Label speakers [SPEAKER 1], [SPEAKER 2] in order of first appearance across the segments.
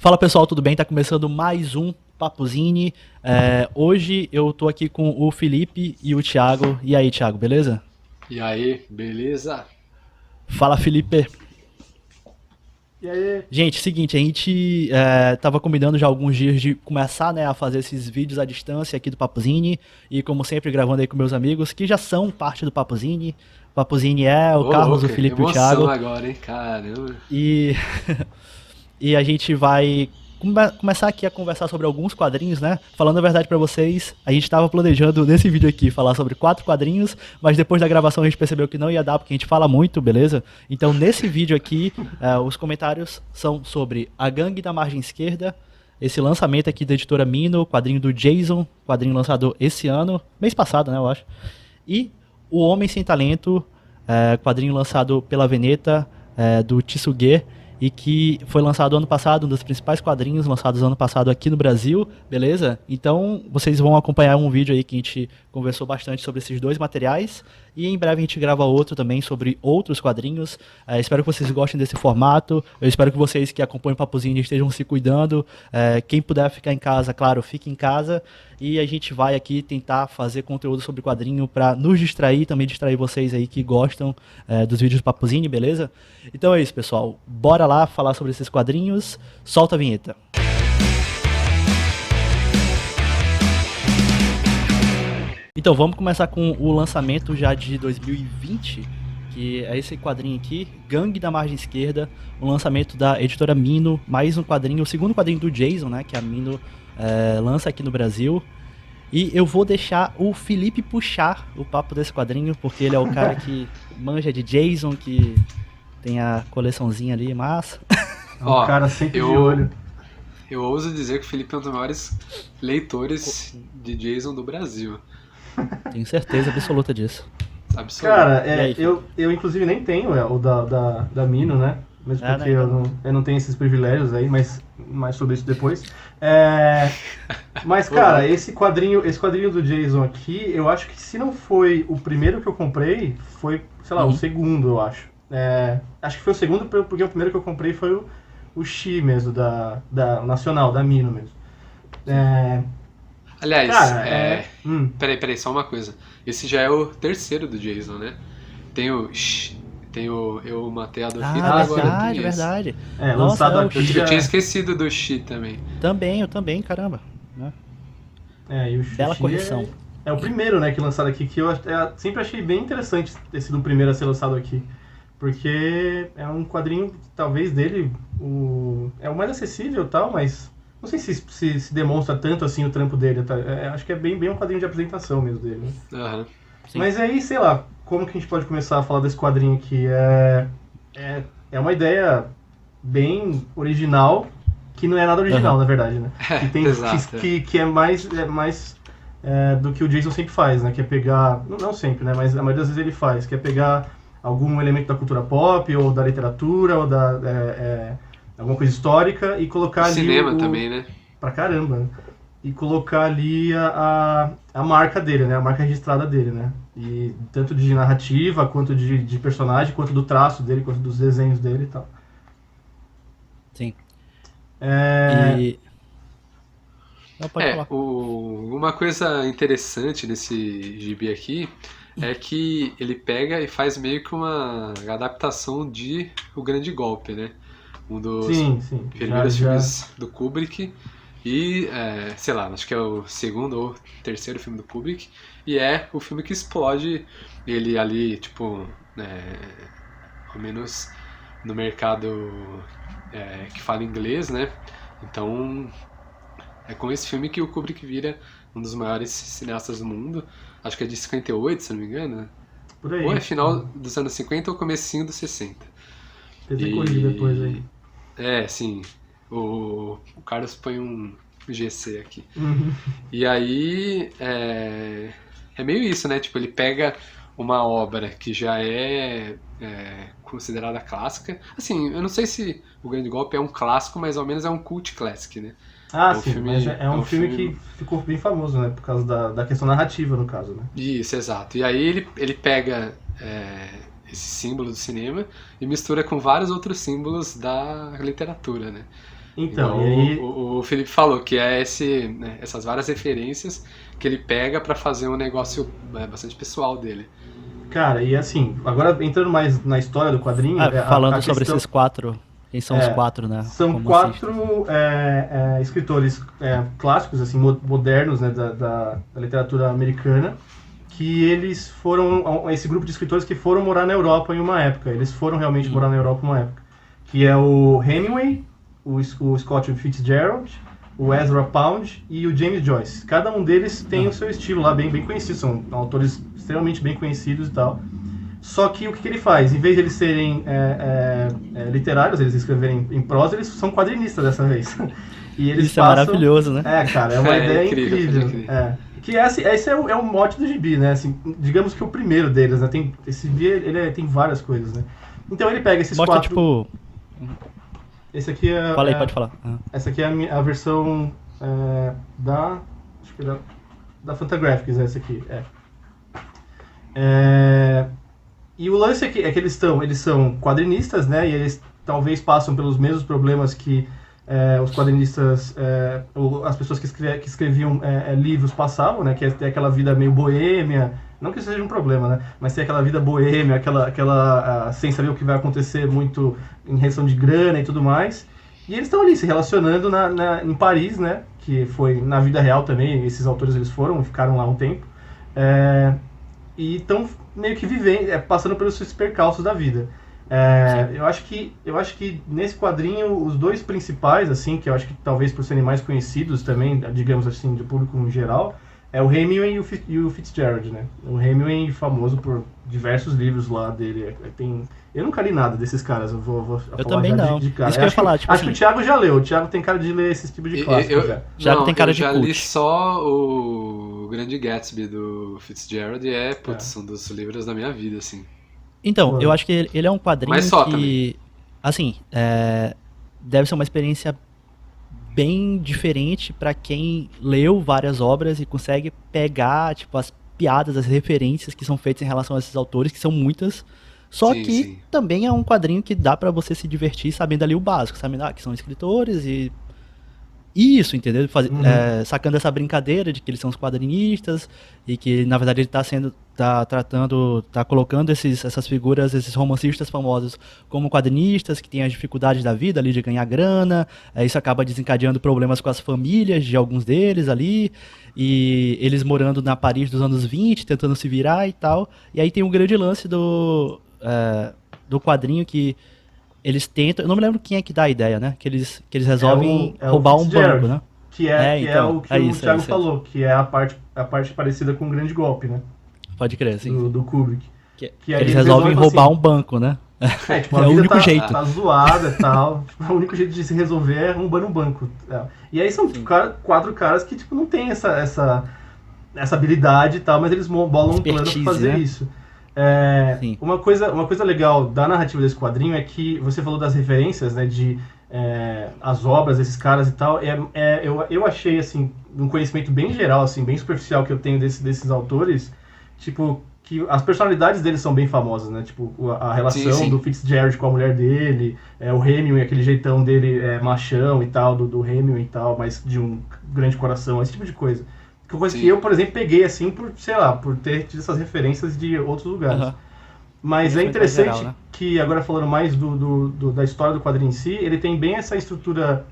[SPEAKER 1] Fala pessoal, tudo bem? Tá começando mais um Papuzine. Hoje eu tô aqui com o Felipe e o Thiago. E aí, Thiago, beleza?
[SPEAKER 2] E aí, beleza?
[SPEAKER 1] Fala, Felipe.
[SPEAKER 3] E aí?
[SPEAKER 1] Gente, seguinte, a gente tava combinando já há alguns dias de começar, né, a fazer esses vídeos à distância aqui do Papuzine. E como sempre, gravando aí com meus amigos, que já são parte do Papuzine. O Papuzine é o
[SPEAKER 2] Ô,
[SPEAKER 1] Carlos, o
[SPEAKER 2] louca,
[SPEAKER 1] Felipe e o
[SPEAKER 2] emoção
[SPEAKER 1] Thiago.
[SPEAKER 2] agora, hein? Caramba.
[SPEAKER 1] E E a gente vai começar aqui a conversar sobre alguns quadrinhos, né? Falando a verdade pra vocês, a gente tava planejando nesse vídeo aqui falar sobre 4 quadrinhos, mas depois da gravação a gente percebeu que não ia dar porque a gente fala muito, beleza? Então nesse vídeo aqui, os comentários são sobre A Gangue da Margem Esquerda, esse lançamento aqui da editora Mino, quadrinho do Jason, quadrinho lançado esse ano, mês passado, né, eu acho. E O Homem Sem Talento, quadrinho lançado pela Veneta, do Tsuge, e que foi lançado ano passado, um dos principais quadrinhos lançados ano passado aqui no Brasil, beleza? Então vocês vão acompanhar um vídeo aí que a gente conversou bastante sobre esses dois materiais, e em breve a gente grava outro também sobre outros quadrinhos. Espero que vocês gostem desse formato, eu espero que vocês que acompanham o Papozinho estejam se cuidando. Quem puder ficar em casa, claro, fique em casa, e a gente vai aqui tentar fazer conteúdo sobre quadrinho para nos distrair e também distrair vocês aí que gostam dos vídeos do Papozinho, beleza? Então é isso, pessoal. Bora lá falar sobre esses quadrinhos. Solta a vinheta. Então vamos começar com o lançamento já de 2020, que é esse quadrinho aqui, Gangue da Margem Esquerda, o lançamento da editora Mino, mais um quadrinho, o segundo quadrinho do Jason, né, que a Mino lança aqui no Brasil. E eu vou deixar o Felipe puxar o papo desse quadrinho, porque ele é o cara que manja de Jason, que tem a coleçãozinha ali, massa.
[SPEAKER 3] É um
[SPEAKER 2] Ó,
[SPEAKER 3] cara sempre de
[SPEAKER 2] eu,
[SPEAKER 3] olho.
[SPEAKER 2] eu ouso dizer que o Felipe é um dos maiores leitores de Jason do Brasil.
[SPEAKER 1] Tenho certeza absoluta disso.
[SPEAKER 2] Absoluto.
[SPEAKER 3] Cara,
[SPEAKER 1] E aí, Felipe?
[SPEAKER 3] eu inclusive nem tenho o da Mino, né? Mesmo
[SPEAKER 1] Ah,
[SPEAKER 3] porque
[SPEAKER 1] né, então.
[SPEAKER 3] eu não tenho esses privilégios aí, mas mais sobre isso depois. É, mas, cara, esse quadrinho do Jason aqui, eu acho que se não foi o primeiro que eu comprei, foi, sei lá, o
[SPEAKER 1] Uhum.
[SPEAKER 3] segundo, eu acho. Acho que foi o segundo, porque o primeiro que eu comprei foi o Shi mesmo, da Nacional, da Mino mesmo. É,
[SPEAKER 2] Aliás,
[SPEAKER 3] cara,
[SPEAKER 2] peraí, só uma coisa. Esse já é o terceiro do Jason, né? Tem o tem o Eu Matei Adolf Hitler,
[SPEAKER 1] Ah,
[SPEAKER 2] agora
[SPEAKER 1] verdade,
[SPEAKER 2] tem esse.
[SPEAKER 1] verdade. Nossa,
[SPEAKER 3] lançado
[SPEAKER 1] é o
[SPEAKER 3] aqui
[SPEAKER 2] Eu
[SPEAKER 3] já.
[SPEAKER 2] tinha esquecido do Shi também.
[SPEAKER 1] Também, eu também, caramba. Né?
[SPEAKER 3] E o
[SPEAKER 1] Bela
[SPEAKER 3] Xuxi
[SPEAKER 1] correção.
[SPEAKER 3] é o primeiro, né, que lançado aqui, que sempre achei bem interessante ter sido o primeiro a ser lançado aqui. Porque é um quadrinho, talvez, dele, é o mais acessível e tal, mas não sei se demonstra tanto assim o trampo dele. Tá? Acho que é bem um quadrinho de apresentação mesmo dele. Né?
[SPEAKER 2] Aham.
[SPEAKER 1] Sim.
[SPEAKER 3] Mas aí, sei lá, como que a gente pode começar a falar desse quadrinho aqui? É uma ideia bem original, que não é nada original,
[SPEAKER 1] Aham.
[SPEAKER 3] na verdade, né? Que tem
[SPEAKER 2] Exato.
[SPEAKER 3] que é mais do que o Jason sempre faz, né? Que é pegar, não sempre, né? Mas a maioria das vezes ele faz, que é pegar algum elemento da cultura pop, ou da literatura, ou alguma coisa histórica e
[SPEAKER 2] O
[SPEAKER 3] colocar ali
[SPEAKER 2] cinema também, né?
[SPEAKER 3] pra caramba, né? E colocar ali a marca dele, né? A marca registrada dele, né? E tanto de narrativa, quanto de personagem, quanto do traço dele, quanto dos desenhos dele e tal.
[SPEAKER 1] Sim.
[SPEAKER 3] É...
[SPEAKER 1] E. Não, pode falar.
[SPEAKER 2] Uma coisa interessante desse gibi aqui é que ele pega e faz meio que uma adaptação de O Grande Golpe, né? Um dos
[SPEAKER 3] Sim, sim.
[SPEAKER 2] primeiros
[SPEAKER 3] Já.
[SPEAKER 2] filmes do Kubrick e, sei lá, acho que é o segundo ou terceiro filme do Kubrick e é o filme que explode ele ali, tipo, ao menos no mercado que fala inglês, né? Então é com esse filme que o Kubrick vira um dos maiores cineastas do mundo. Acho que é de 58, se não me engano. Né?
[SPEAKER 3] Por
[SPEAKER 2] Ou é
[SPEAKER 3] aí.
[SPEAKER 2] final dos anos 50 ou comecinho dos 60.
[SPEAKER 3] Tentei corrigir depois aí.
[SPEAKER 2] E... sim. O Carlos põe um GC aqui.
[SPEAKER 3] Uhum.
[SPEAKER 2] E aí... É meio isso, né? Tipo, ele pega uma obra que já é considerada clássica. Assim, eu não sei se O Grande Golpe é um clássico, mas ao menos é um cult classic, né?
[SPEAKER 3] Ah,
[SPEAKER 2] É um
[SPEAKER 3] sim, mas
[SPEAKER 2] filme,
[SPEAKER 3] é
[SPEAKER 2] é
[SPEAKER 3] um
[SPEAKER 2] um
[SPEAKER 3] filme
[SPEAKER 2] filme
[SPEAKER 3] que ficou bem famoso, né? Por causa da questão narrativa, no caso, né?
[SPEAKER 2] Isso, exato. E aí ele pega esse símbolo do cinema e mistura com vários outros símbolos da literatura, né?
[SPEAKER 3] Então,
[SPEAKER 2] Igual
[SPEAKER 3] e aí...
[SPEAKER 2] o Felipe falou, que é essas várias referências que ele pega pra fazer um negócio bastante pessoal dele.
[SPEAKER 3] Cara, e assim, agora entrando mais na história do quadrinho,
[SPEAKER 1] Falando
[SPEAKER 3] a
[SPEAKER 1] sobre
[SPEAKER 3] questão...
[SPEAKER 1] esses 4, quem são os 4, né?
[SPEAKER 3] São
[SPEAKER 1] romancistas.
[SPEAKER 3] 4 escritores clássicos, assim, modernos, né, da literatura americana, que eles foram, esse grupo de escritores que foram morar na Europa em uma época. Eles foram realmente morar na Europa em uma época. Que é o Hemingway, o Scott Fitzgerald, o Ezra Pound e o James Joyce. Cada um deles tem o seu estilo lá, bem conhecido, são autores extremamente bem conhecidos e tal. Só que o que ele faz? Em vez de eles serem literários, eles escreverem em prosa, eles são quadrinistas dessa vez. E eles
[SPEAKER 1] Isso é maravilhoso, né?
[SPEAKER 3] Cara, é uma ideia incrível. Que esse é o mote do gibi, né? Assim, digamos que o primeiro deles, né? Esse gibi tem várias coisas, né? Então ele pega esses
[SPEAKER 1] Mostra,
[SPEAKER 3] 4...
[SPEAKER 1] tipo...
[SPEAKER 3] Esse aqui é...
[SPEAKER 1] Fala aí, pode falar.
[SPEAKER 3] Essa aqui é a versão acho que da Fantagraphics, essa aqui. E o lance é que eles são quadrinistas, né? E eles talvez passam pelos mesmos problemas que os quadrinistas, as pessoas que escreviam livros passavam, né? Que é ter aquela vida meio boêmia, não que isso seja um problema, né? Mas ter aquela vida boêmia, aquela sem saber o que vai acontecer muito em relação de grana e tudo mais. E eles estão ali se relacionando em Paris, né? Que foi na vida real também, esses autores eles ficaram lá um tempo. E estão meio que vivendo, passando pelos percalços da vida. Eu acho que nesse quadrinho, os dois principais, assim, que eu acho que talvez por serem mais conhecidos também, digamos assim, do público em geral, é o Hemingway e o Fitzgerald, né? O Hemingway famoso por diversos livros lá dele. Eu nunca li nada desses caras, eu vou
[SPEAKER 1] eu também não.
[SPEAKER 3] de cara.
[SPEAKER 1] Isso que eu ia falar, tipo
[SPEAKER 3] acho
[SPEAKER 1] assim,
[SPEAKER 3] que o Thiago já leu, o Thiago tem cara de ler esse tipo de clássico já.
[SPEAKER 1] Thiago tem cara de
[SPEAKER 2] eu já
[SPEAKER 1] cult.
[SPEAKER 2] li só o Grande Gatsby do Fitzgerald e putz, um dos livros da minha vida, assim.
[SPEAKER 1] Então, eu acho que ele é um quadrinho
[SPEAKER 2] Mas só
[SPEAKER 1] que,
[SPEAKER 2] também.
[SPEAKER 1] assim, deve ser uma experiência bem diferente pra quem leu várias obras e consegue pegar, tipo, as piadas, as referências que são feitas em relação a esses autores, que são muitas. Só
[SPEAKER 2] Sim,
[SPEAKER 1] que
[SPEAKER 2] sim.
[SPEAKER 1] também é um quadrinho que dá pra você se divertir sabendo ali o básico, sabendo que são escritores e isso, entendeu? Sacando essa brincadeira de que eles são os quadrinistas e que, na verdade, ele tá colocando essas figuras, esses romancistas famosos como quadrinistas, que têm as dificuldades da vida ali de ganhar grana, isso acaba desencadeando problemas com as famílias de alguns deles ali, e eles morando na Paris dos anos 20, tentando se virar e tal. E aí tem um grande lance do quadrinho que eles tentam, eu não me lembro quem é que dá a ideia, né? Que eles resolvem roubar um banco, né?
[SPEAKER 3] Que é o que o Thiago
[SPEAKER 1] isso.
[SPEAKER 3] falou, que é a parte parecida com um grande golpe, né?
[SPEAKER 1] Pode crer, sim.
[SPEAKER 3] Do Kubrick.
[SPEAKER 1] Que
[SPEAKER 3] aí
[SPEAKER 1] eles resolvem roubar um banco, né?
[SPEAKER 3] Tipo,
[SPEAKER 1] é o único jeito.
[SPEAKER 3] Tá zoada e tal. Tipo, o único jeito de se resolver é roubando um banco. E aí são tipo, 4 caras que tipo, não tem essa habilidade e tal, mas eles bolam um plano pra fazer, né? Isso. Uma coisa legal da narrativa desse quadrinho é que você falou das referências, né, de as obras desses caras e tal. Eu achei, assim, um conhecimento bem geral, assim, bem superficial que eu tenho desses autores, tipo, que as personalidades deles são bem famosas, né? Tipo, a relação
[SPEAKER 2] sim.
[SPEAKER 3] do Fitzgerald com a mulher dele, o Hemingway, aquele jeitão dele machão e tal, do Hemingway e tal, mas de um grande coração, esse tipo de coisa. Coisa que eu, por exemplo, peguei assim por ter tido essas referências de outros lugares. Mas é interessante geral, né? Que, agora falando mais da história do quadrinho em si, ele tem bem essa estrutura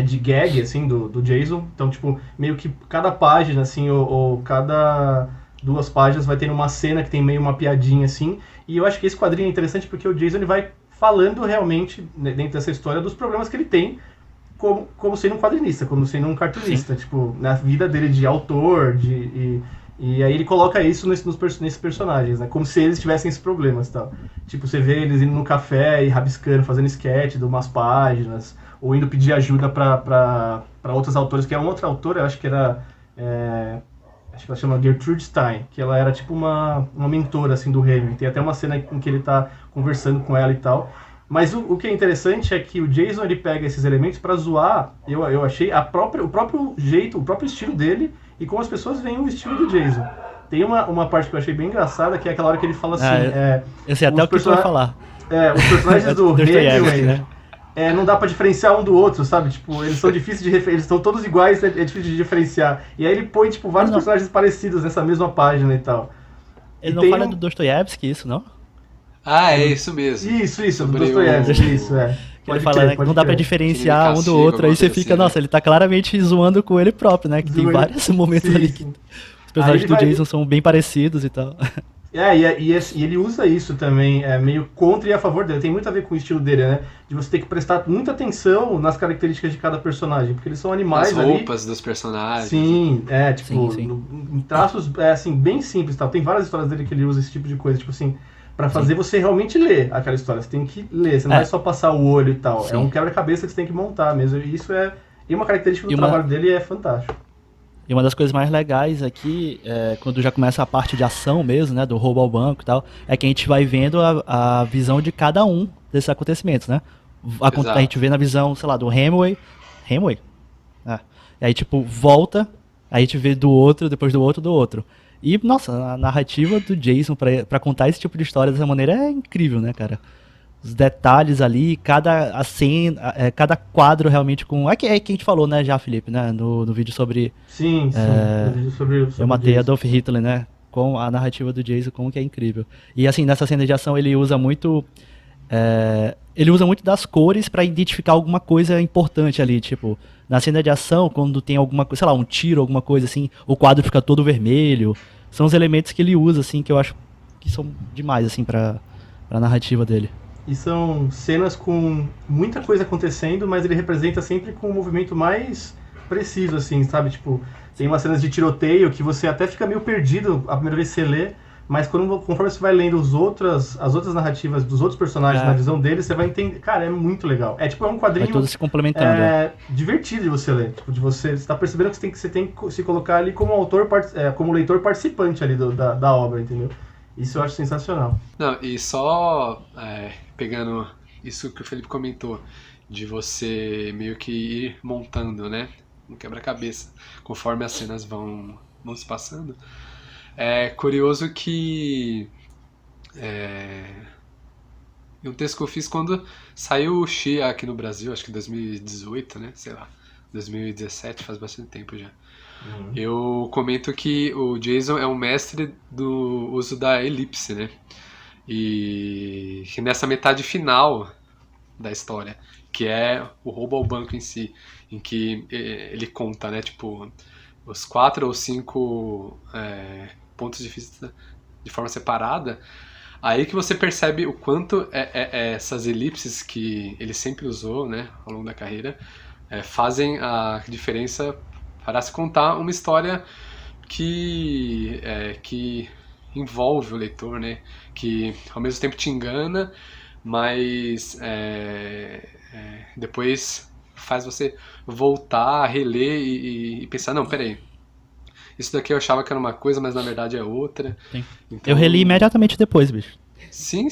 [SPEAKER 3] de gag, assim, do Jason. Então, tipo, meio que cada página, assim, ou cada 2 páginas vai ter uma cena que tem meio uma piadinha, assim. E eu acho que esse quadrinho é interessante porque o Jason ele vai falando realmente, né, dentro dessa história, dos problemas que ele tem como sendo um quadrinista, como sendo um cartunista, tipo, na vida dele de autor, e aí ele coloca isso nesses personagens, né, como se eles tivessem esses problemas, tal. Tipo, você vê eles indo no café e rabiscando, fazendo sketch de umas páginas, ou indo pedir ajuda pra outros autores, que é uma outra autora, eu acho que era, acho que ela chama Gertrude Stein, que ela era tipo uma mentora, assim, do Hemingway. Tem até uma cena em que ele tá conversando com ela e tal. Mas o que é interessante é que o Jason ele pega esses elementos pra zoar, eu achei, o próprio jeito, o próprio estilo dele e como as pessoas veem o estilo do Jason. Tem uma parte que eu achei bem engraçada, que é aquela hora que ele fala assim...
[SPEAKER 1] eu sei até o que tu vai falar.
[SPEAKER 3] Os personagens do Hemingway,
[SPEAKER 1] né?
[SPEAKER 3] não dá pra diferenciar um do outro, sabe? Tipo, eles são difíceis de eles estão todos iguais, é difícil de diferenciar. E aí ele põe, tipo, vários personagens parecidos nessa mesma página e tal.
[SPEAKER 1] Ele
[SPEAKER 3] E
[SPEAKER 1] não
[SPEAKER 3] tem
[SPEAKER 1] fala do Dostoiévski, isso, não?
[SPEAKER 2] Ah, é isso mesmo.
[SPEAKER 3] Isso, do
[SPEAKER 2] Sobre
[SPEAKER 3] Dostoiévski, isso, é.
[SPEAKER 1] Que ele fala, né, que não dá pra diferenciar um do
[SPEAKER 2] castigo,
[SPEAKER 1] outro, aí
[SPEAKER 2] alguma
[SPEAKER 1] você
[SPEAKER 2] coisa
[SPEAKER 1] fica,
[SPEAKER 2] assim, né?
[SPEAKER 1] nossa, ele tá claramente zoando com ele próprio, né? Que tem
[SPEAKER 3] Zoando.
[SPEAKER 1] vários momentos
[SPEAKER 3] Sim,
[SPEAKER 1] ali
[SPEAKER 3] sim.
[SPEAKER 1] que os personagens
[SPEAKER 3] Aí
[SPEAKER 1] do
[SPEAKER 3] ele vai-
[SPEAKER 1] Jason são bem parecidos e tal.
[SPEAKER 3] E ele usa isso também, meio contra e a favor dele. Tem muito a ver com o estilo dele, né? De você ter que prestar muita atenção nas características de cada personagem, porque eles são animais
[SPEAKER 2] As
[SPEAKER 3] ali.
[SPEAKER 2] roupas dos personagens.
[SPEAKER 3] Sim, tipo,
[SPEAKER 1] Sim.
[SPEAKER 3] Em traços, assim, bem simples, tal. Tem várias histórias dele que ele usa esse tipo de coisa, tipo assim, pra fazer você realmente ler aquela história. Você tem que ler, você não vai só passar o olho e tal.
[SPEAKER 1] Sim.
[SPEAKER 3] É um quebra-cabeça que você tem que montar mesmo. E isso e uma característica do trabalho dele é fantástico.
[SPEAKER 1] E uma das coisas mais legais aqui, quando já começa a parte de ação mesmo, né, do roubo ao banco e tal, é que a gente vai vendo a visão de cada um desses acontecimentos, né? A gente vê na visão, sei lá, do Hemingway. Hemingway? E aí, tipo, volta, aí a gente vê do outro, depois do outro. E, nossa, a narrativa do Jason pra contar esse tipo de história dessa maneira é incrível, né, cara? Os detalhes ali, cada cada quadro realmente com... É que a gente falou, né, já, Felipe, né, no vídeo sobre...
[SPEAKER 3] Sim. No vídeo sobre
[SPEAKER 1] Eu matei
[SPEAKER 3] Jason.
[SPEAKER 1] Adolf Hitler, né, com a narrativa do Jason, como que é incrível. E, assim, nessa cena de ação ele usa muito... ele usa muito das cores pra identificar alguma coisa importante ali, tipo... Na cena de ação, quando tem alguma coisa, sei lá, um tiro, alguma coisa assim, o quadro fica todo vermelho. São os elementos que ele usa, assim, que eu acho que são demais, assim, pra narrativa dele.
[SPEAKER 3] E são cenas com muita coisa acontecendo, mas ele representa sempre com um movimento mais preciso, assim, sabe? Tipo, tem umas cenas de tiroteio que você até fica meio perdido a primeira vez que você lê, mas conforme você vai lendo as outras narrativas dos outros personagens na visão deles, você vai entender. Cara, é muito legal. É um quadrinho.
[SPEAKER 1] Vai todos se complementando.
[SPEAKER 3] Divertido de você ler. Tipo, você tá percebendo que você tem que se colocar ali como autor, como leitor participante ali da obra, entendeu? Isso eu acho sensacional.
[SPEAKER 2] Não, e só pegando isso que o Felipe comentou, de você meio que ir montando, né? Um quebra-cabeça, conforme as cenas vão se passando. É curioso que um texto que eu fiz quando saiu o Xia aqui no Brasil, acho que 2018, né? Sei lá, 2017, faz bastante tempo já. Eu comento que o Jason é um mestre do uso da elipse, né? E nessa metade final da história, que é o roubo ao banco em si, em que ele conta, né? Tipo, os 4 ou 5 pontos de vista de forma separada, aí que você percebe o quanto essas elipses que ele sempre usou, né? Ao longo da carreira, fazem a diferença para se contar uma história que envolve o leitor, né? Que ao mesmo tempo te engana, mas depois faz você voltar, reler e pensar, não, peraí, isso daqui eu achava que era uma coisa, mas na verdade é outra.
[SPEAKER 1] Então, eu reli imediatamente depois, bicho.
[SPEAKER 2] Sim.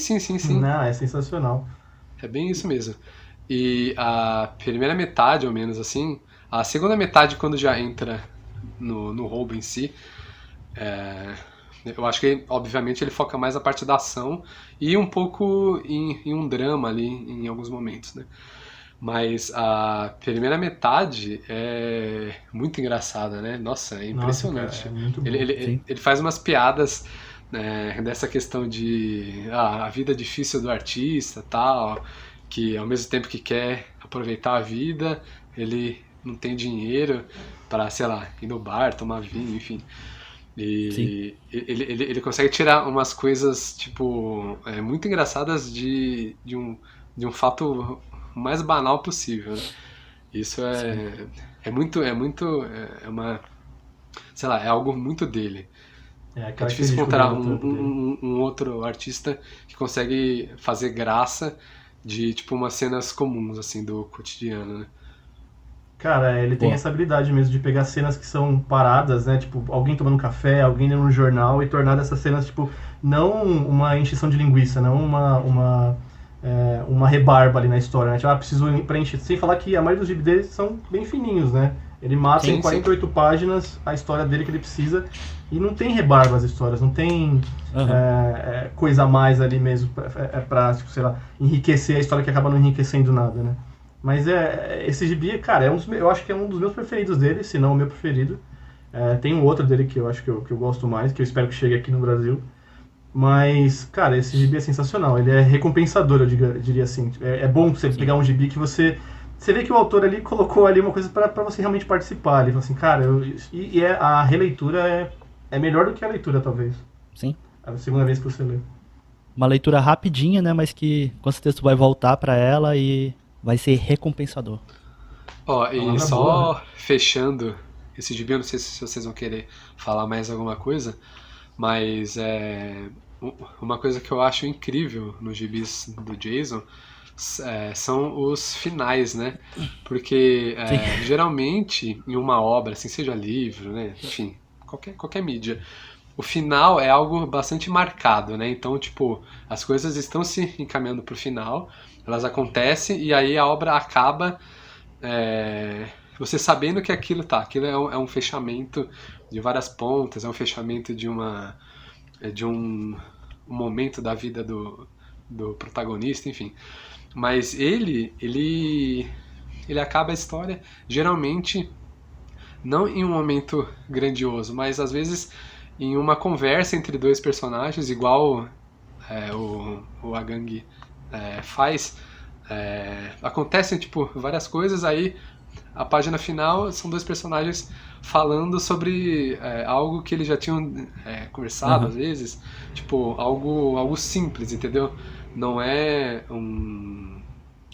[SPEAKER 3] Não, é sensacional.
[SPEAKER 2] É bem isso mesmo. E a primeira metade, ao menos assim, a segunda metade, quando já entra no roubo em si, eu acho que, obviamente, ele foca mais a parte da ação e um pouco em um drama ali, em alguns momentos, né? Mas a primeira metade é muito engraçada, né? Nossa, é impressionante.
[SPEAKER 3] Nossa, cara, é muito bom.
[SPEAKER 2] Ele faz umas piadas, né, dessa questão de a vida difícil do artista, tal, que ao mesmo tempo que quer aproveitar a vida, ele não tem dinheiro para, sei lá, ir no bar, tomar vinho, enfim. E ele consegue tirar umas coisas, tipo, muito engraçadas de um fato mais banal possível, né? Isso sei lá, é algo muito dele. É difícil encontrar um outro artista que consegue fazer graça de, tipo, umas cenas comuns, assim, do cotidiano, né?
[SPEAKER 3] Cara, ele tem essa habilidade mesmo de pegar cenas que são paradas, né? Tipo, alguém tomando café, alguém lendo um jornal e tornar essas cenas, tipo, não uma encheção de linguiça, não uma rebarba ali na história, né? Tipo, preciso preencher. Sem falar que a maioria dos gibis deles são bem fininhos, né? Ele mata em 48 páginas a história dele que ele precisa e não tem rebarba as histórias, não tem coisa a mais ali mesmo pra tipo, sei lá, enriquecer a história que acaba não enriquecendo nada, né? Mas esse gibi, cara, eu acho que é um dos meus preferidos dele, se não o meu preferido. Tem um outro dele que eu acho que eu gosto mais, que eu espero que chegue aqui no Brasil. Mas, cara, esse gibi é sensacional. Ele é recompensador, eu diria assim. É bom você pegar um gibi que você vê que o autor ali colocou ali uma coisa pra você realmente participar. Ele fala assim, cara, a releitura é melhor do que a leitura, talvez.
[SPEAKER 1] Sim.
[SPEAKER 3] A segunda vez que você lê.
[SPEAKER 1] Uma leitura rapidinha, né? Mas que com certeza tu vai voltar pra ela e vai ser recompensador.
[SPEAKER 2] Ó, e
[SPEAKER 3] Palavra
[SPEAKER 2] só
[SPEAKER 3] boa, né?
[SPEAKER 2] fechando esse gibi, eu não sei se vocês vão querer falar mais alguma coisa, mas uma coisa que eu acho incrível nos gibis do Jason são os finais, né? Porque
[SPEAKER 1] Sim.
[SPEAKER 2] geralmente em uma obra, assim, seja livro, né? Enfim, qualquer mídia, o final é algo bastante marcado, né? Então, tipo, as coisas estão se encaminhando pro final, elas acontecem e aí a obra acaba você sabendo que aquilo é um fechamento de várias pontas, é um fechamento de um momento da vida do protagonista, enfim. Mas ele acaba a história geralmente não em um momento grandioso, mas às vezes em uma conversa entre dois personagens, igual o Agang faz. Acontecem tipo várias coisas, aí a página final são dois personagens falando sobre algo que eles já tinham conversado às vezes, tipo algo simples, entendeu? Não é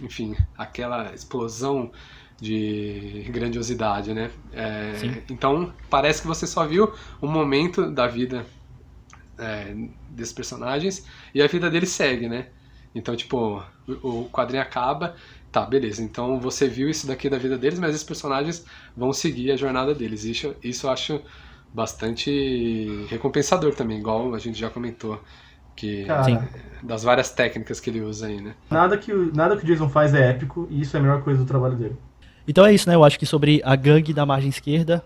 [SPEAKER 2] enfim, aquela explosão de grandiosidade, né?
[SPEAKER 1] Sim.
[SPEAKER 2] Então parece que você só viu um momento da vida desses personagens e a vida deles segue, né? Então, tipo, o quadrinho acaba, tá, beleza. Então você viu isso daqui da vida deles, mas esses personagens vão seguir a jornada deles. Isso eu acho bastante recompensador também, igual a gente já comentou, que
[SPEAKER 1] Sim.
[SPEAKER 3] Cara,
[SPEAKER 2] das várias técnicas que ele usa aí, né?
[SPEAKER 3] nada que o Jason faz é épico, e isso é a melhor coisa do trabalho dele.
[SPEAKER 1] Então é isso, né? Eu acho que sobre a gangue da margem esquerda,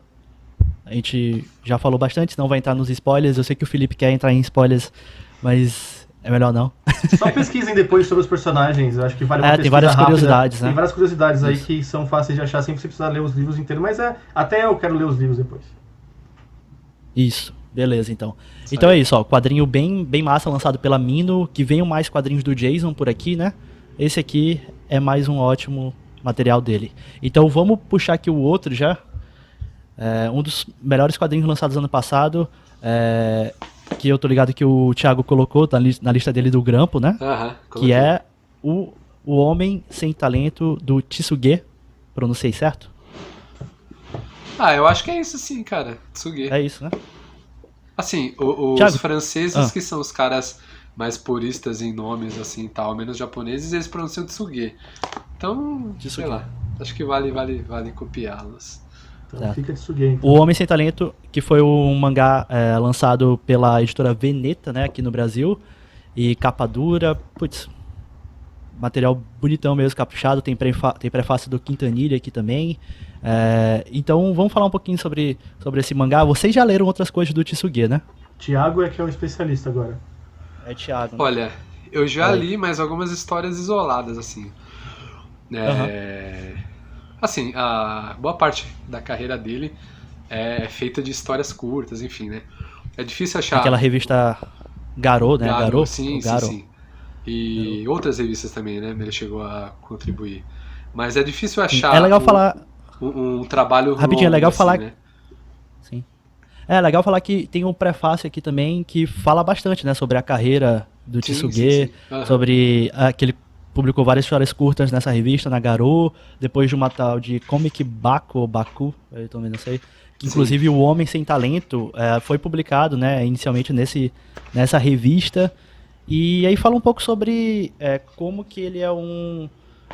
[SPEAKER 1] a gente já falou bastante, não vai entrar nos spoilers. Eu sei que o Felipe quer entrar em spoilers, mas é melhor não.
[SPEAKER 3] Só pesquisem depois sobre os personagens, eu acho que vale uma
[SPEAKER 1] Tem
[SPEAKER 3] pesquisa
[SPEAKER 1] várias
[SPEAKER 3] rápida.
[SPEAKER 1] curiosidades, né?
[SPEAKER 3] Tem várias curiosidades aí
[SPEAKER 1] Isso.
[SPEAKER 3] que são fáceis de achar sem você precisar ler os livros inteiros, mas até eu quero ler os livros depois.
[SPEAKER 1] Isso, beleza, então.
[SPEAKER 2] Isso
[SPEAKER 1] Então
[SPEAKER 2] aí.
[SPEAKER 1] é isso, ó, quadrinho bem massa, lançado pela Mino, que venham mais quadrinhos do Jason por aqui, né? Esse aqui é mais um ótimo material dele. Então vamos puxar aqui o outro já. Um dos melhores quadrinhos lançados ano passado, que eu tô ligado que o Thiago colocou na lista dele do Grampo, né?
[SPEAKER 2] Aham,
[SPEAKER 1] Que
[SPEAKER 2] coloquei.
[SPEAKER 1] é o Homem Sem Talento do Tsuge. Pronunciei certo?
[SPEAKER 2] Eu acho que é isso sim, cara. Tsuge.
[SPEAKER 1] É isso, né?
[SPEAKER 2] Assim, os
[SPEAKER 1] Thiago?
[SPEAKER 2] franceses, que são os caras mais puristas em nomes, assim, tal, menos japoneses, eles pronunciam Tsuge. Então, sei
[SPEAKER 1] Tsuge.
[SPEAKER 2] lá, acho que vale copiá-los.
[SPEAKER 3] Então
[SPEAKER 1] Certo.
[SPEAKER 3] fica de suguei.
[SPEAKER 1] O Homem Sem Talento, que foi um mangá lançado pela editora Veneta, né, aqui no Brasil. E capa dura, putz, material bonitão mesmo, caprichado. Tem prefácio do Quintanilha aqui também. Então vamos falar um pouquinho sobre esse mangá. Vocês já leram outras coisas do Tsuge, né?
[SPEAKER 3] Tiago é que é o especialista agora.
[SPEAKER 1] É Thiago. Né?
[SPEAKER 2] Olha, eu já
[SPEAKER 1] Fala aí.
[SPEAKER 2] li mais algumas histórias isoladas, assim. Assim, a boa parte da carreira dele é feita de histórias curtas, enfim, né? É difícil achar
[SPEAKER 1] Aquela revista Garou, né? Garou?
[SPEAKER 2] sim,
[SPEAKER 1] O
[SPEAKER 2] sim,
[SPEAKER 1] Garou.
[SPEAKER 2] sim. E outras revistas também, né? Ele chegou a contribuir. Mas é difícil
[SPEAKER 1] Sim.
[SPEAKER 2] achar
[SPEAKER 1] É legal falar.
[SPEAKER 2] um trabalho
[SPEAKER 1] Rapidinho, é
[SPEAKER 2] longo,
[SPEAKER 1] legal
[SPEAKER 2] assim,
[SPEAKER 1] falar.
[SPEAKER 2] né?
[SPEAKER 1] Sim. É legal falar que tem um prefácio aqui também que fala bastante, né, sobre a carreira do
[SPEAKER 2] Sim,
[SPEAKER 1] Tsuge,
[SPEAKER 2] sim, sim. Aham.
[SPEAKER 1] sobre que ele publicou várias histórias curtas nessa revista, na Garou, depois de uma tal de Comic Baku, ou Baku, eu também não sei, que inclusive o Homem Sem Talento foi publicado, né, inicialmente nessa revista, e aí fala um pouco sobre como que ele é um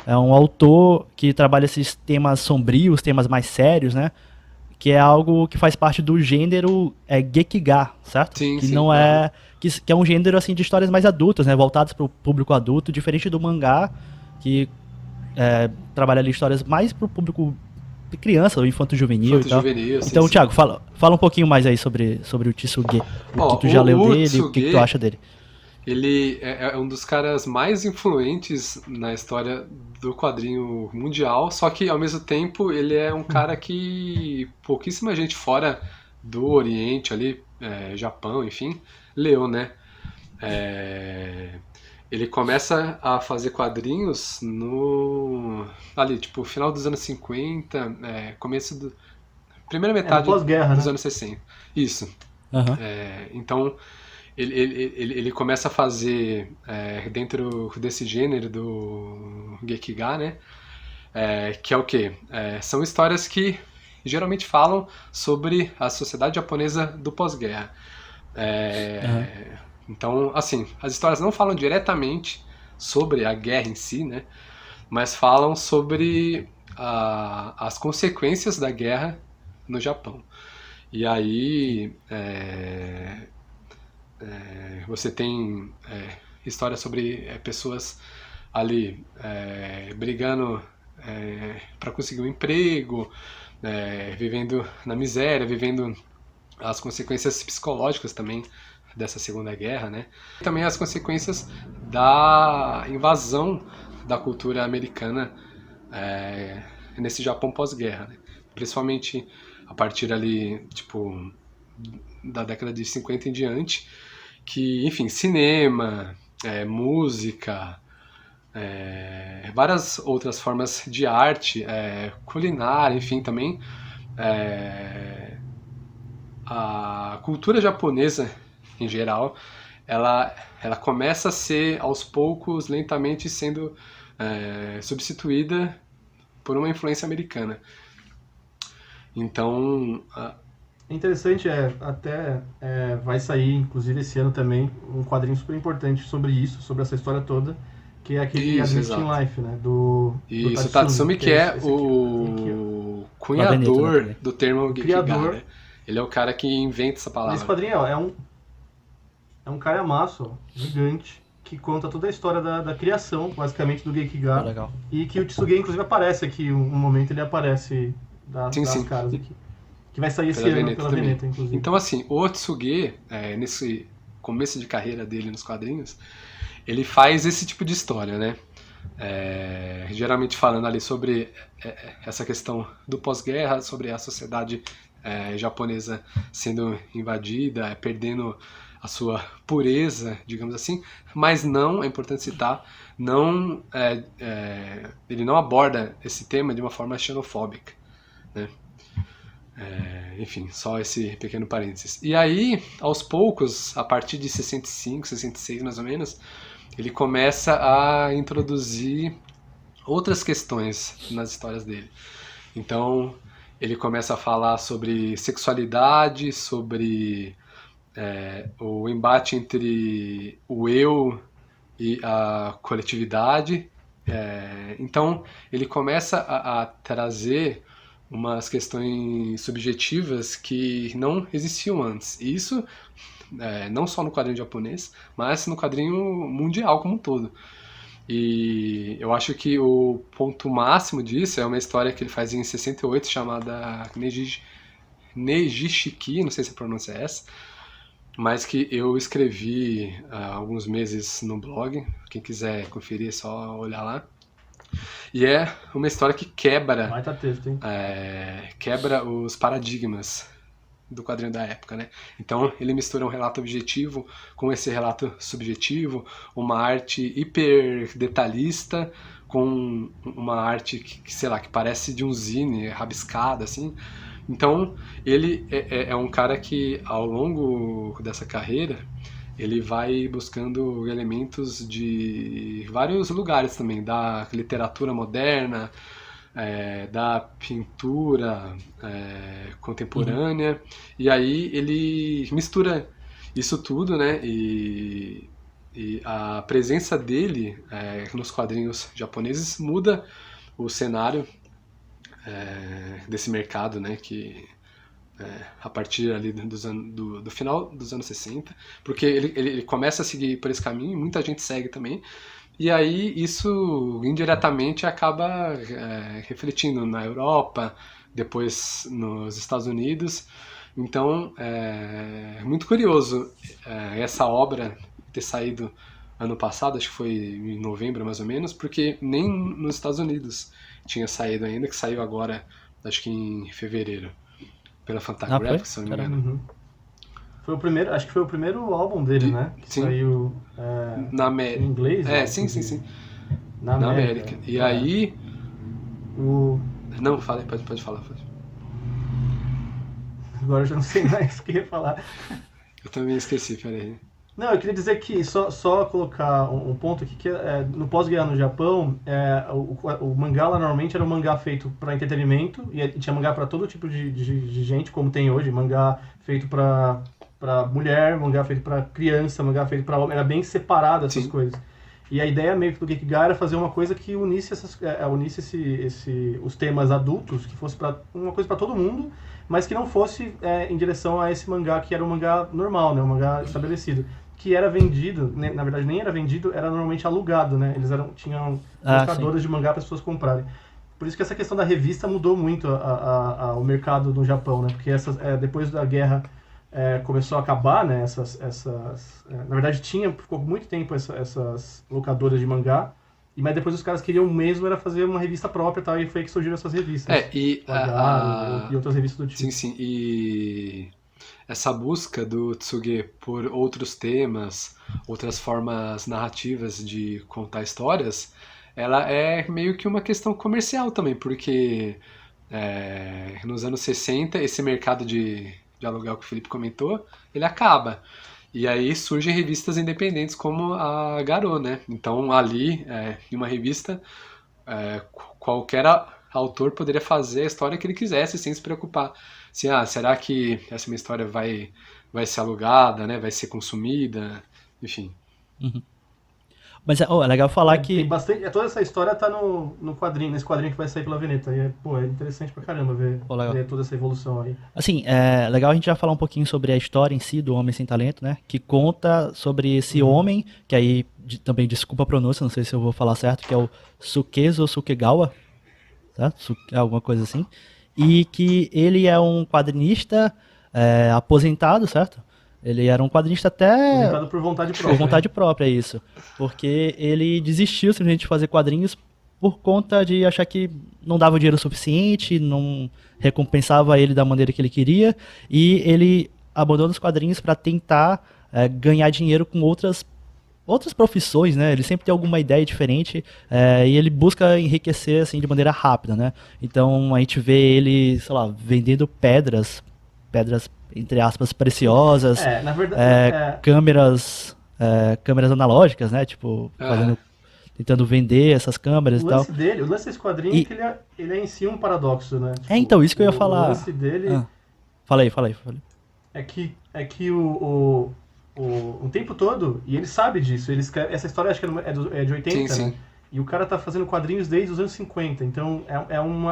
[SPEAKER 1] autor que trabalha esses temas sombrios, temas mais sérios, né, que é algo que faz parte do gênero Gekiga, certo?
[SPEAKER 2] Sim,
[SPEAKER 1] que
[SPEAKER 2] sim.
[SPEAKER 1] não é que é um gênero assim de histórias mais adultas, né, voltadas para o público adulto, diferente do mangá, que trabalha ali histórias mais para o público de criança, ou infanto-juvenil e tal.
[SPEAKER 2] Infanto-juvenil, sim,
[SPEAKER 1] Então,
[SPEAKER 2] sim.
[SPEAKER 1] Thiago, fala um pouquinho mais aí sobre o Tsuge, o
[SPEAKER 2] Ó,
[SPEAKER 1] que tu já leu dele, o que
[SPEAKER 2] Tsuge,
[SPEAKER 1] tu acha dele.
[SPEAKER 2] Ele é um dos caras mais influentes na história do quadrinho mundial, só que ao mesmo tempo ele é um cara que pouquíssima gente fora do Oriente ali, Japão, enfim, leu, né? É, ele começa a fazer quadrinhos no ali, tipo, final dos anos 50, começo do primeira
[SPEAKER 3] É no
[SPEAKER 2] metade
[SPEAKER 3] pós-guerra,
[SPEAKER 2] dos
[SPEAKER 3] né?
[SPEAKER 2] anos 60. Isso.
[SPEAKER 1] Aham.
[SPEAKER 2] Então, ele começa a fazer, dentro desse gênero do Gekiga, né? Que é o quê? São histórias que geralmente falam sobre a sociedade japonesa do pós-guerra.
[SPEAKER 1] Aham.
[SPEAKER 2] Então, assim, as histórias não falam diretamente sobre a guerra em si, né? Mas falam sobre as consequências da guerra no Japão. E aí, você tem histórias sobre pessoas ali brigando para conseguir um emprego, vivendo na miséria, vivendo as consequências psicológicas também dessa Segunda Guerra, né? E também as consequências da invasão da cultura americana nesse Japão pós-guerra, né? Principalmente a partir ali, tipo, da década de 50 em diante, que, enfim, cinema, música, várias outras formas de arte, culinária, enfim, também a cultura japonesa em geral, ela começa a ser aos poucos, lentamente sendo substituída por uma influência americana. Então,
[SPEAKER 3] É interessante, vai sair, inclusive esse ano também, um quadrinho super importante sobre isso, sobre essa história toda, que é aquele A
[SPEAKER 2] isso,
[SPEAKER 3] Drift in
[SPEAKER 2] exato.
[SPEAKER 3] Life, né? Do
[SPEAKER 2] Isso, o
[SPEAKER 3] Tatsumi,
[SPEAKER 2] Tatsumi
[SPEAKER 3] que
[SPEAKER 2] que
[SPEAKER 3] é
[SPEAKER 2] é
[SPEAKER 3] esse aqui, ó.
[SPEAKER 2] o
[SPEAKER 1] Claveneto, né,
[SPEAKER 2] cunhador
[SPEAKER 1] também.
[SPEAKER 2] do termo
[SPEAKER 3] O
[SPEAKER 2] Gekiga,
[SPEAKER 3] criador
[SPEAKER 2] né? Ele é o cara que inventa essa
[SPEAKER 3] desse
[SPEAKER 2] palavra.
[SPEAKER 3] quadrinho, ó, é um calhamaço, ó, gigante, que conta toda a história da criação, basicamente, do
[SPEAKER 1] Pô,
[SPEAKER 3] Gekiga,
[SPEAKER 1] legal.
[SPEAKER 3] e que o Tsuge, inclusive, aparece aqui, um momento ele aparece
[SPEAKER 2] Sim,
[SPEAKER 3] das
[SPEAKER 2] sim.
[SPEAKER 3] caras aqui. Que vai sair esse
[SPEAKER 2] Pela
[SPEAKER 3] ano
[SPEAKER 2] Veneta
[SPEAKER 3] pela
[SPEAKER 2] também.
[SPEAKER 3] Veneta, inclusive.
[SPEAKER 2] Então, assim, o Otsuge, nesse começo de carreira dele nos quadrinhos, ele faz esse tipo de história, né? Geralmente falando ali sobre essa questão do pós-guerra, sobre a sociedade japonesa sendo invadida, perdendo a sua pureza, digamos assim, mas não, é importante citar, não, ele não aborda esse tema de uma forma xenofóbica, né? Enfim, só esse pequeno parênteses. E aí, aos poucos, a partir de 65, 66 mais ou menos, ele começa a introduzir outras questões nas histórias dele. Então, ele começa a falar sobre sexualidade, sobre o embate entre o eu e a coletividade. Então, ele começa a trazer umas questões subjetivas que não existiam antes. E isso não só no quadrinho japonês, mas no quadrinho mundial como um todo. E eu acho que o ponto máximo disso é uma história que ele faz em 68 chamada Neji Shiki, não sei se a pronúncia é essa, mas que eu escrevi há alguns meses no blog. Quem quiser conferir é só olhar lá. E é uma história que
[SPEAKER 3] Baita texto, hein?
[SPEAKER 2] quebra os paradigmas do quadrinho da época, né? Então ele mistura um relato objetivo com esse relato subjetivo, uma arte hiper detalhista com uma arte que sei lá, que parece de um zine, rabiscada, assim. Então ele é um cara que ao longo dessa carreira ele vai buscando elementos de vários lugares também, da literatura moderna, da pintura contemporânea, e aí ele mistura isso tudo, né? E a presença dele nos quadrinhos japoneses muda o cenário desse mercado, né? Que a partir ali do final dos anos 60, porque ele começa a seguir por esse caminho e muita gente segue também. E aí isso indiretamente acaba refletindo na Europa, depois nos Estados Unidos. Então é muito curioso essa obra ter saído ano passado, acho que foi em novembro mais ou menos, porque nem nos Estados Unidos tinha saído ainda, que saiu agora, acho que em fevereiro, pela Fantagraphics, se eu não me engano.
[SPEAKER 3] Foi o primeiro, acho que foi o primeiro álbum dele, né? Que
[SPEAKER 2] sim.
[SPEAKER 3] saiu
[SPEAKER 2] na América.
[SPEAKER 3] em inglês.
[SPEAKER 2] Sim.
[SPEAKER 3] Na América.
[SPEAKER 2] E aí... Não, pode falar.
[SPEAKER 3] Agora eu já não sei mais o que ia falar.
[SPEAKER 2] Eu também esqueci, peraí.
[SPEAKER 3] Não, eu queria dizer que, só colocar um ponto aqui, que no pós-guerra no Japão, o mangá lá normalmente era um mangá feito para entretenimento, e tinha mangá para todo tipo de gente, como tem hoje, mangá feito para mulher, mangá feito para criança, mangá feito para homem, era bem separado essas coisas. E a ideia meio que do Gekiga era fazer uma coisa que unisse os temas adultos, que fosse uma coisa para todo mundo, mas que não fosse em direção a esse mangá que era um mangá normal, né, um mangá estabelecido, que era vendido, na verdade nem era vendido, era normalmente alugado, né? Eles tinham locadoras de mangá para as pessoas comprarem. Por isso que essa questão da revista mudou muito o mercado no Japão, né? Porque depois da guerra começou a acabar, né? Na verdade ficou muito tempo essas locadoras de mangá, mas depois os caras queriam mesmo era fazer uma revista própria, tal, e foi aí que surgiram essas revistas.
[SPEAKER 2] E
[SPEAKER 3] outras revistas do tipo.
[SPEAKER 2] Sim, e essa busca do Tsuge por outros temas, outras formas narrativas de contar histórias, ela é meio que uma questão comercial também, porque nos anos 60 esse mercado de aluguel que o Felipe comentou, ele acaba. E aí surgem revistas independentes como a Garou, né? Então ali, em uma revista, qualquer autor poderia fazer a história que ele quisesse sem se preocupar. Assim, será que essa minha história vai ser alugada, né? Vai ser consumida? Enfim.
[SPEAKER 1] Uhum. Mas é legal falar que...
[SPEAKER 3] Tem bastante, toda essa história tá no quadrinho, nesse quadrinho que vai sair pela Veneta. E é interessante pra caramba ver toda essa evolução aí.
[SPEAKER 1] Assim, é legal a gente já falar um pouquinho sobre a história em si do Homem Sem Talento, né? Que conta sobre esse homem, que aí também, desculpa a pronúncia, não sei se eu vou falar certo, que é o Sukezo Sukegawa, certo? Alguma coisa assim. E que ele é um quadrinista aposentado, certo? Ele era um quadrinista até...
[SPEAKER 3] Aposentado por vontade própria.
[SPEAKER 1] Por vontade própria, isso. Porque ele desistiu simplesmente de fazer quadrinhos por conta de achar que não dava dinheiro suficiente, não recompensava ele da maneira que ele queria, e ele abandona os quadrinhos para tentar ganhar dinheiro com outras profissões, né? Ele sempre tem alguma ideia diferente e ele busca enriquecer assim de maneira rápida, né? Então a gente vê ele, sei lá, vendendo pedras entre aspas preciosas,
[SPEAKER 3] na verdade,
[SPEAKER 1] câmeras analógicas, né? Tipo, tentando vender essas câmeras e tal.
[SPEAKER 3] O lance desse quadrinho é que ele é em si um paradoxo, né? Tipo,
[SPEAKER 1] então, isso que eu ia falar.
[SPEAKER 3] O lance dele...
[SPEAKER 1] Fala aí.
[SPEAKER 3] É que o tempo todo, e ele sabe disso, ele escreve, essa história acho que é de 80,
[SPEAKER 2] sim.
[SPEAKER 3] Né? E o cara tá fazendo quadrinhos desde os anos 50, então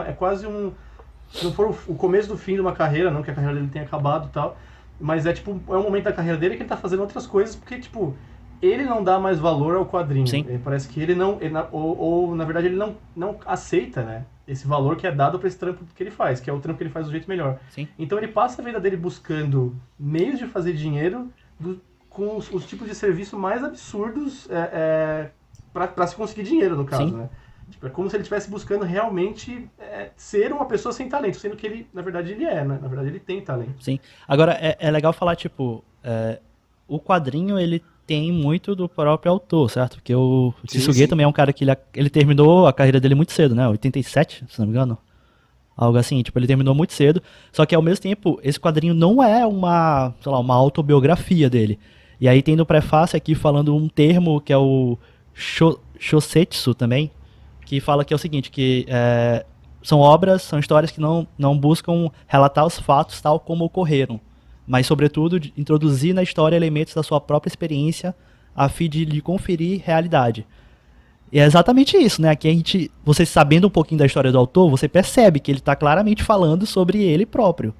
[SPEAKER 3] é quase se não for o começo do fim de uma carreira, não que a carreira dele tenha acabado e tal, mas é um momento da carreira dele que ele tá fazendo outras coisas, porque, tipo, ele não dá mais valor ao quadrinho.
[SPEAKER 1] Sim.
[SPEAKER 3] Parece que ele não... Ou, na verdade, ele não aceita, né? Esse valor que é dado pra esse trampo que ele faz, que é o trampo que ele faz do jeito melhor.
[SPEAKER 1] Sim.
[SPEAKER 3] Então ele passa a vida dele buscando meios de fazer dinheiro com os tipos de serviço mais absurdos pra se conseguir dinheiro, no caso,
[SPEAKER 1] Sim.
[SPEAKER 3] né? Tipo, é como se ele estivesse buscando realmente ser uma pessoa sem talento, sendo que ele, na verdade, ele né? Na verdade, ele tem talento.
[SPEAKER 1] Sim. Agora, é legal falar, tipo, o quadrinho, ele tem muito do próprio autor, certo? Porque o Tsuge também é um cara que ele terminou a carreira dele muito cedo, né? 87, se não me engano. Algo assim, tipo, ele terminou muito cedo. Só que, ao mesmo tempo, esse quadrinho não é uma autobiografia dele. E aí tem no prefácio aqui falando um termo que é o shosetsu também, que fala que é o seguinte, que são histórias que não buscam relatar os fatos tal como ocorreram, mas, sobretudo, introduzir na história elementos da sua própria experiência a fim de lhe conferir realidade. E é exatamente isso, né? Aqui você sabendo um pouquinho da história do autor, você percebe que ele está claramente falando sobre ele próprio.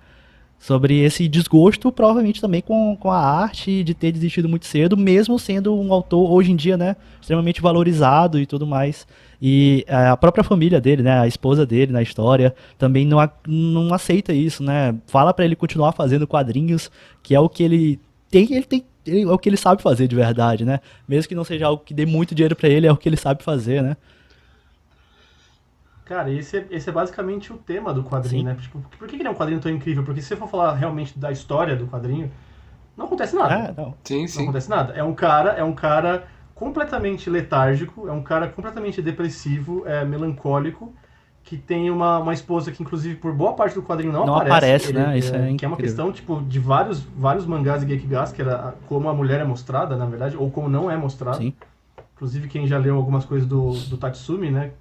[SPEAKER 1] Sobre esse desgosto, provavelmente também com a arte de ter desistido muito cedo, mesmo sendo um autor, hoje em dia, né, extremamente valorizado e tudo mais. E a própria família dele, né, a esposa dele na história, também não aceita isso, né? Fala pra ele continuar fazendo quadrinhos, que é o que ele é o que ele sabe fazer de verdade, né? Mesmo que não seja algo que dê muito dinheiro pra ele, é o que ele sabe fazer, né?
[SPEAKER 3] Cara, esse é basicamente o tema do quadrinho,
[SPEAKER 1] Sim.
[SPEAKER 3] né? Tipo, por que ele é um quadrinho tão incrível? Porque se você for falar realmente da história do quadrinho, não acontece nada.
[SPEAKER 1] Ah, não.
[SPEAKER 2] Sim,
[SPEAKER 3] Não
[SPEAKER 2] sim.
[SPEAKER 3] acontece nada. É um cara completamente letárgico, é um cara completamente depressivo, melancólico, que tem uma esposa que, inclusive, por boa parte do quadrinho não
[SPEAKER 1] Não
[SPEAKER 3] aparece,
[SPEAKER 1] aparece, né? Isso é
[SPEAKER 3] que é uma
[SPEAKER 1] incrível.
[SPEAKER 3] questão, tipo, de vários mangás e Gekigas, que era como a mulher é mostrada, na verdade, ou como não é mostrada.
[SPEAKER 1] Sim.
[SPEAKER 3] Inclusive, quem já leu algumas coisas do Tatsumi, né?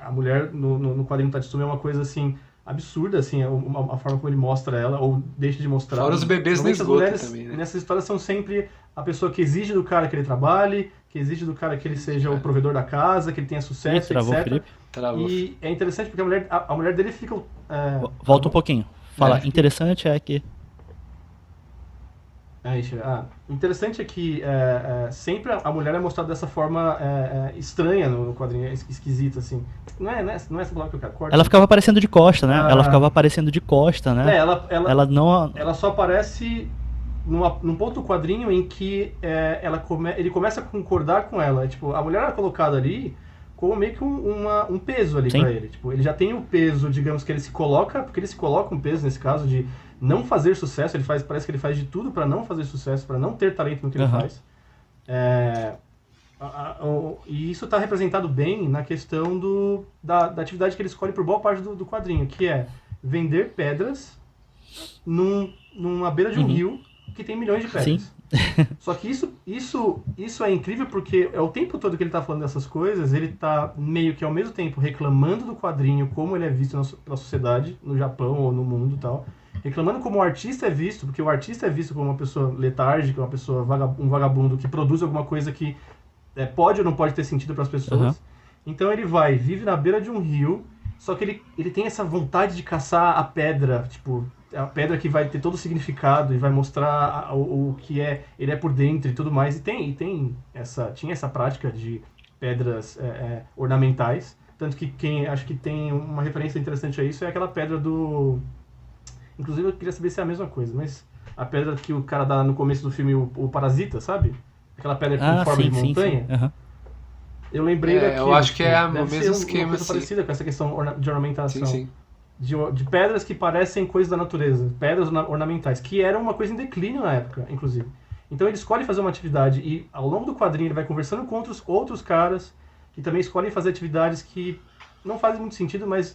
[SPEAKER 3] A mulher no quadrinho Tatsumi é uma coisa, assim, absurda, assim, a forma como ele mostra ela, ou deixa de mostrar.
[SPEAKER 2] Fora os bebês no
[SPEAKER 3] Normalmente as
[SPEAKER 2] esgoto
[SPEAKER 3] mulheres
[SPEAKER 2] também, né?
[SPEAKER 3] nessas histórias são sempre a pessoa que exige do cara que ele trabalhe, que exige do cara que ele seja o provedor da casa, que ele tenha
[SPEAKER 1] Ih,
[SPEAKER 3] sucesso,
[SPEAKER 1] travou o
[SPEAKER 3] etc.
[SPEAKER 1] Felipe.
[SPEAKER 2] Travou.
[SPEAKER 3] E é interessante porque a mulher dele fica.
[SPEAKER 1] Volta um
[SPEAKER 3] Travou?
[SPEAKER 1] pouquinho. Fala,
[SPEAKER 2] É.
[SPEAKER 3] Acho que.
[SPEAKER 1] interessante é que...
[SPEAKER 3] Interessante é que sempre a mulher é mostrada dessa forma estranha no quadrinho, esquisita, assim. Não é essa palavra que eu quero, corta
[SPEAKER 1] Ela
[SPEAKER 3] aí.
[SPEAKER 1] ficava aparecendo de costa, né? Ela
[SPEAKER 3] Ah,
[SPEAKER 1] ficava aparecendo de costa, né? Ela não...
[SPEAKER 3] ela só aparece num ponto do quadrinho em que ele começa a concordar com ela. Tipo, a mulher é colocada ali como meio que um peso ali
[SPEAKER 1] Sim.
[SPEAKER 3] pra ele. Tipo, ele já tem o peso, digamos, que ele se coloca, porque ele se coloca um peso nesse caso de não fazer sucesso. Parece que ele faz de tudo pra não fazer sucesso, pra não ter talento no que ele
[SPEAKER 1] Aham.
[SPEAKER 3] faz. É, e isso está representado bem na questão da atividade que ele escolhe por boa parte do quadrinho, que é vender pedras numa beira de um
[SPEAKER 1] Uhum.
[SPEAKER 3] rio que tem milhões de
[SPEAKER 1] Sim.
[SPEAKER 3] pedras. Só que isso é incrível porque é o tempo todo que ele está falando dessas coisas, ele está meio que ao mesmo tempo reclamando do quadrinho, como ele é visto pela sociedade, no Japão ou no mundo e tal, reclamando como o artista é visto, porque o artista é visto como uma pessoa letárgica, uma pessoa um vagabundo que produz alguma coisa que pode ou não pode ter sentido para as
[SPEAKER 1] Aham.
[SPEAKER 3] pessoas. Então ele vive na beira de um rio, só que ele tem essa vontade de caçar a pedra, tipo, a pedra que vai ter todo o significado e vai mostrar o que ele é por dentro e tudo mais. Tinha essa prática de pedras ornamentais, tanto que quem acho que tem uma referência interessante a isso é aquela pedra do... Inclusive eu queria saber se é a mesma coisa, mas a pedra que o cara dá no começo do filme, o Parasita, sabe? Aquela pedra em
[SPEAKER 1] Ah,
[SPEAKER 3] forma de
[SPEAKER 1] sim, sim, sim.
[SPEAKER 3] montanha.
[SPEAKER 1] Aham.
[SPEAKER 3] Eu lembrei
[SPEAKER 2] Eu
[SPEAKER 3] daquilo,
[SPEAKER 2] acho que
[SPEAKER 3] tipo,
[SPEAKER 2] é o
[SPEAKER 3] deve
[SPEAKER 2] mesmo
[SPEAKER 3] ser uma
[SPEAKER 2] esquema,
[SPEAKER 3] coisa
[SPEAKER 2] assim.
[SPEAKER 3] parecida com essa questão de
[SPEAKER 2] Sim,
[SPEAKER 3] ornamentação.
[SPEAKER 2] sim.
[SPEAKER 3] De pedras que parecem coisas da natureza, pedras ornamentais, que eram uma coisa em declínio na época, inclusive. Então ele escolhe fazer uma atividade e ao longo do quadrinho ele vai conversando com outros caras que também escolhem fazer atividades que não fazem muito sentido, mas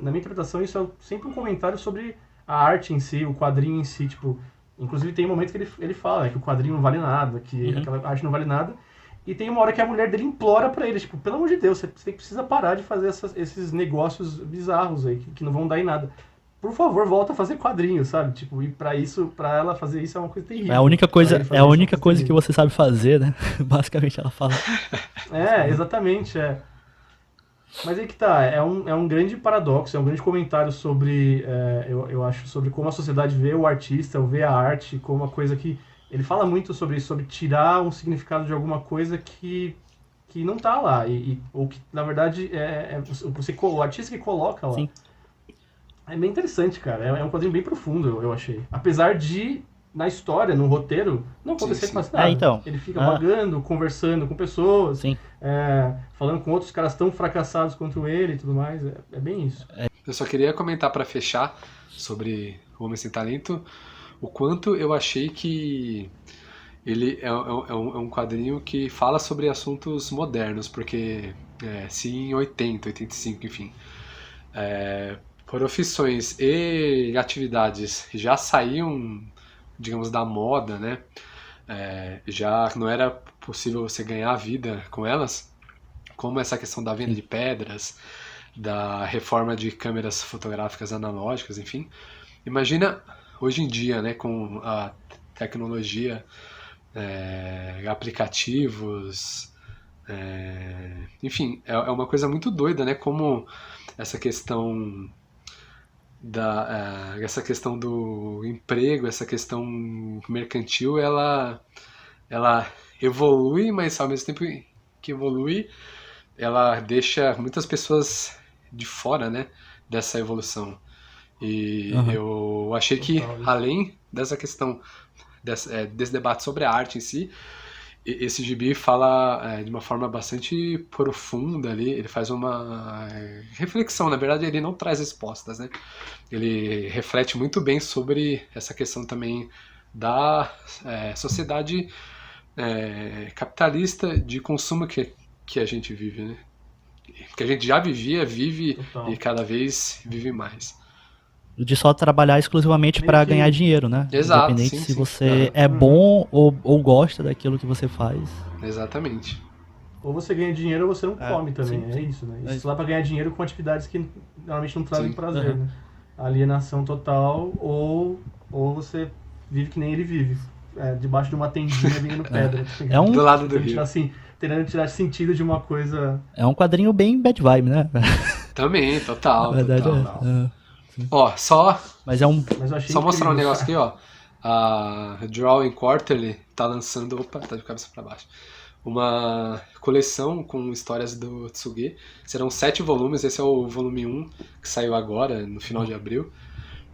[SPEAKER 3] na minha interpretação, isso é sempre um comentário sobre a arte em si, o quadrinho em si, tipo, inclusive tem um momento que ele fala, né, que o quadrinho não vale nada, que
[SPEAKER 1] Uhum.
[SPEAKER 3] aquela arte não vale nada, e tem uma hora que a mulher dele implora pra ele, tipo, pelo amor de Deus, você precisa parar de fazer esses negócios bizarros aí, que não vão dar em nada. Por favor, volta a fazer quadrinhos, sabe? Tipo, e pra ela fazer isso é uma coisa
[SPEAKER 1] É a
[SPEAKER 3] terrível.
[SPEAKER 1] única
[SPEAKER 3] Pra ele
[SPEAKER 1] coisa, é a
[SPEAKER 3] fazer isso é uma
[SPEAKER 1] única
[SPEAKER 3] coisa
[SPEAKER 1] coisa que
[SPEAKER 3] terrível.
[SPEAKER 1] você sabe fazer, né? Basicamente ela fala.
[SPEAKER 3] Exatamente, é. Mas aí que tá, é um grande paradoxo, é um grande comentário sobre, eu acho, sobre como a sociedade vê o artista, ou vê a arte como uma coisa que... Ele fala muito sobre isso, sobre tirar um significado de alguma coisa que não tá lá, ou que, na verdade, o artista que coloca lá.
[SPEAKER 1] Sim.
[SPEAKER 3] É bem interessante, cara, é um quadrinho bem profundo, eu achei. Apesar de, na história, no roteiro, não
[SPEAKER 2] Sim,
[SPEAKER 3] acontecer
[SPEAKER 2] sim.
[SPEAKER 3] quase nada.
[SPEAKER 1] Então.
[SPEAKER 3] Ele fica
[SPEAKER 1] Ah,
[SPEAKER 3] vagando, conversando com pessoas,
[SPEAKER 1] sim.
[SPEAKER 3] falando com outros caras tão fracassados quanto ele e tudo mais. É bem isso.
[SPEAKER 2] Eu só queria comentar pra fechar sobre O Homem Sem Talento o quanto eu achei que ele é um quadrinho que fala sobre assuntos modernos, porque se em 80, 85, enfim, profissões e atividades já saíam, digamos, da moda, né? Já não era possível você ganhar vida com elas, como essa questão da venda
[SPEAKER 1] Sim.
[SPEAKER 2] de pedras, da reforma de câmeras fotográficas analógicas, enfim. Imagina hoje em dia, né, com a tecnologia, aplicativos, enfim, é uma coisa muito doida, né, como essa questão essa questão do emprego, essa questão mercantil, ela evolui, mas ao mesmo tempo que evolui, ela deixa muitas pessoas de fora, né, dessa evolução. E
[SPEAKER 1] Aham.
[SPEAKER 2] eu achei que,
[SPEAKER 3] Total isso.
[SPEAKER 2] além dessa questão, desse debate sobre a arte em si, esse gibi fala de uma forma bastante profunda ali, ele faz uma reflexão, na verdade ele não traz respostas, né? Ele reflete muito bem sobre essa questão também da sociedade capitalista de consumo que a gente vive, né? Que a gente já vivia, vive
[SPEAKER 3] Total.
[SPEAKER 2] e cada vez vive mais.
[SPEAKER 1] De só trabalhar exclusivamente
[SPEAKER 3] Meio
[SPEAKER 1] para
[SPEAKER 3] que-
[SPEAKER 1] ganhar dinheiro, né?
[SPEAKER 2] Exato,
[SPEAKER 1] Independente
[SPEAKER 2] sim,
[SPEAKER 1] se
[SPEAKER 2] sim.
[SPEAKER 1] você
[SPEAKER 2] Aham.
[SPEAKER 1] é bom ou gosta daquilo que você faz.
[SPEAKER 2] Exatamente.
[SPEAKER 3] Ou você ganha dinheiro ou você não
[SPEAKER 1] É,
[SPEAKER 3] come também,
[SPEAKER 1] sim,
[SPEAKER 3] é
[SPEAKER 1] sim.
[SPEAKER 3] isso, né?
[SPEAKER 1] É
[SPEAKER 3] Isso
[SPEAKER 1] isso.
[SPEAKER 3] lá pra ganhar dinheiro com atividades que normalmente não trazem
[SPEAKER 2] Sim.
[SPEAKER 3] prazer,
[SPEAKER 1] Aham.
[SPEAKER 3] né? Alienação total, ou você vive que nem ele vive, debaixo de uma tendinha vendendo pedra. Tá
[SPEAKER 1] É
[SPEAKER 3] ligado?
[SPEAKER 1] um,
[SPEAKER 2] Do lado do
[SPEAKER 3] Tentando
[SPEAKER 2] rio.
[SPEAKER 3] tentando tirar sentido de uma coisa.
[SPEAKER 1] é um quadrinho bem bad vibe, né?
[SPEAKER 2] Também,
[SPEAKER 1] A
[SPEAKER 2] total,
[SPEAKER 1] verdade é
[SPEAKER 2] total.
[SPEAKER 1] essa. É.
[SPEAKER 2] Ó,
[SPEAKER 1] mas é um.
[SPEAKER 3] Mas eu achei
[SPEAKER 2] só mostrar um
[SPEAKER 3] incrível.
[SPEAKER 2] negócio aqui, ó. A Drawing Quarterly tá lançando. Opa, tá de cabeça pra baixo. Uma coleção com histórias do Tsuge. Serão 7 volumes, esse é o volume 1, que saiu agora, no final de abril.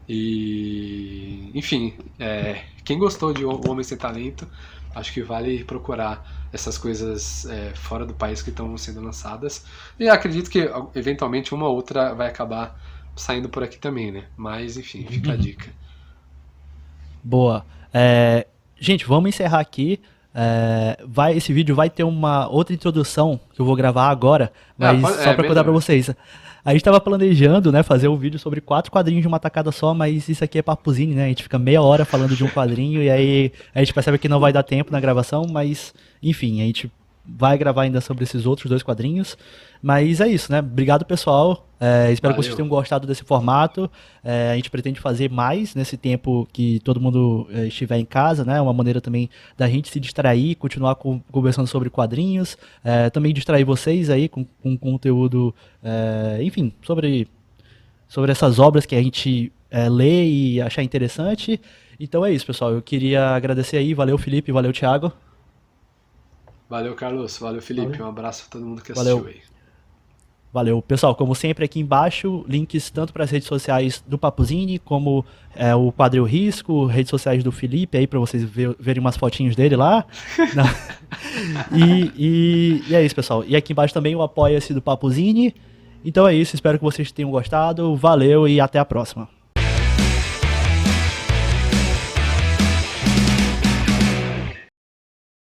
[SPEAKER 2] E. Enfim, quem gostou de O Homem Sem Talento, acho que vale procurar essas coisas fora do país que estão sendo lançadas. E acredito que eventualmente uma ou outra vai acabar saindo por aqui também, né? Mas enfim, fica a dica.
[SPEAKER 1] Boa. Gente, vamos encerrar aqui. Esse vídeo vai ter uma outra introdução que eu vou gravar agora, mas só pra contar pra
[SPEAKER 2] melhor.
[SPEAKER 1] vocês. A gente tava planejando, né, fazer um vídeo sobre 4 quadrinhos de uma tacada só, mas isso aqui é papuzinho, né? A gente fica meia hora falando de um quadrinho e aí a gente percebe que não vai dar tempo na gravação, mas enfim, a gente vai gravar ainda sobre esses outros 2 quadrinhos. Mas é isso, né? Obrigado, pessoal. Espero que vocês
[SPEAKER 2] Valeu.
[SPEAKER 1] tenham gostado desse formato. A gente pretende fazer mais nesse tempo que todo mundo estiver em casa, né? Uma maneira também da gente se distrair, continuar conversando sobre quadrinhos, também distrair vocês aí com conteúdo, enfim, sobre essas obras que a gente lê e achar interessante. Então é isso, pessoal. Eu queria agradecer aí. Valeu, Felipe. Valeu, Thiago.
[SPEAKER 2] Valeu, Carlos. Valeu, Felipe.
[SPEAKER 3] Valeu.
[SPEAKER 2] Um abraço a todo mundo que
[SPEAKER 1] Valeu.
[SPEAKER 2] assistiu aí.
[SPEAKER 1] Valeu. Pessoal, como sempre, aqui embaixo, links tanto para as redes sociais do Papuzini, como o Quadril Risco, redes sociais do Felipe, aí para vocês verem umas fotinhos dele lá. E é isso, pessoal. E aqui embaixo também o Apoia-se do Papuzini. Então é isso, espero que vocês tenham gostado. Valeu e até a próxima.